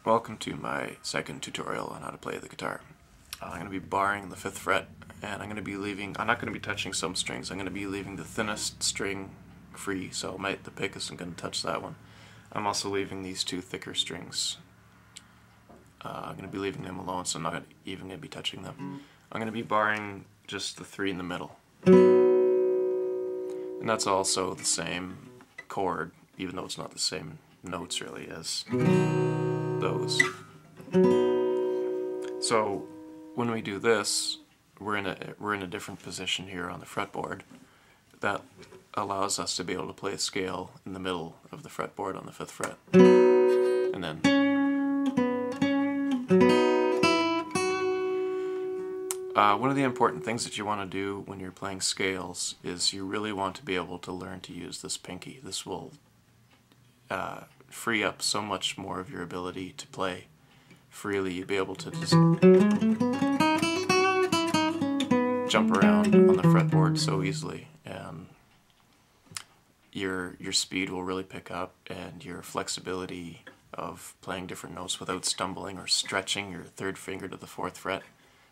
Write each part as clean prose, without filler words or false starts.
Welcome to my second tutorial on how to play the guitar. I'm going to be barring the 5th fret, and I'm not going to be touching some strings. I'm going to be leaving the thinnest string free, so the pick isn't going to touch that one. I'm also leaving these two thicker strings. I'm going to be leaving them alone, so I'm not even going to be touching them. I'm going to be barring just the 3 in the middle. And that's also the same chord, even though it's not the same notes really as those. So when we do this, we're in a different position here on the fretboard that allows us to be able to play a scale in the middle of the fretboard on the 5th fret. And then one of the important things that you want to do when you're playing scales is you really want to be able to learn to use this pinky. This will free up so much more of your ability to play freely. You'll be able to just jump around on the fretboard so easily, and your speed will really pick up, and your flexibility of playing different notes without stumbling or stretching your 3rd finger to the 4th fret.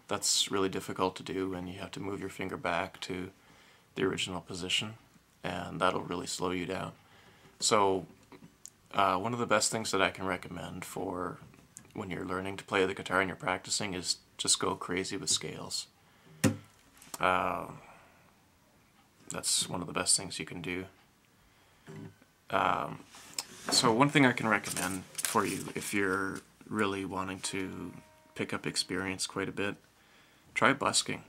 That's really difficult to do, and you have to move your finger back to the original position, and that'll really slow you down. So one of the best things that I can recommend for when you're learning to play the guitar and you're practicing is just go crazy with scales. That's one of the best things you can do. So one thing I can recommend for you if you're really wanting to pick up experience quite a bit, try busking.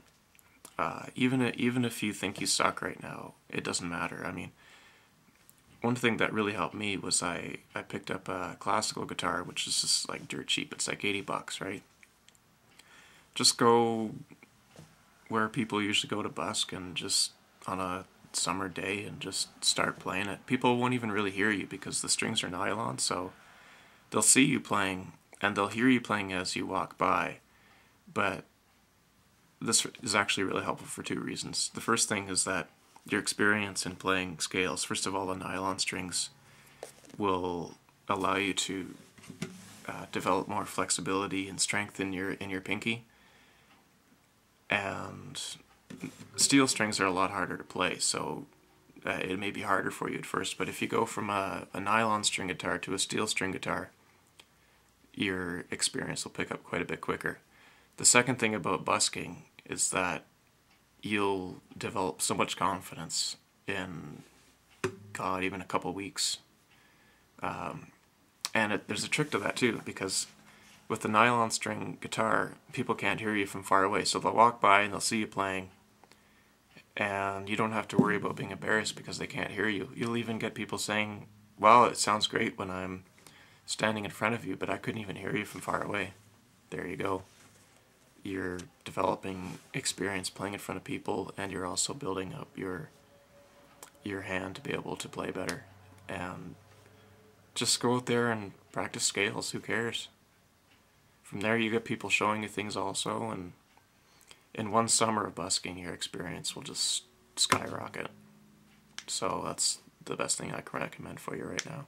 Even if you think you suck right now, it doesn't matter. I mean, one thing that really helped me was I picked up a classical guitar, which is just like dirt cheap. It's like $80, right? Just go where people usually go to busk, and just on a summer day and just start playing it. People won't even really hear you because the strings are nylon, so they'll see you playing and they'll hear you playing as you walk by. But this is actually really helpful for 2 reasons. The first thing is that your experience in playing scales, first of all, the nylon strings will allow you to develop more flexibility and strength in your pinky. And steel strings are a lot harder to play, so it may be harder for you at first. But if you go from a nylon string guitar to a steel string guitar, your experience will pick up quite a bit quicker. The second thing about busking is that you'll develop so much confidence in, God, even a couple weeks. And there's a trick to that too, because with the nylon string guitar, people can't hear you from far away, so they'll walk by and they'll see you playing, and you don't have to worry about being embarrassed because they can't hear you. You'll even get people saying, "Wow, it sounds great when I'm standing in front of you, but I couldn't even hear you from far away." There you go. You're developing experience playing in front of people, and you're also building up your hand to be able to play better. And just go out there and practice scales. Who cares? From there you get people showing you things also, and in one summer of busking your experience will just skyrocket. So that's the best thing I can recommend for you right now.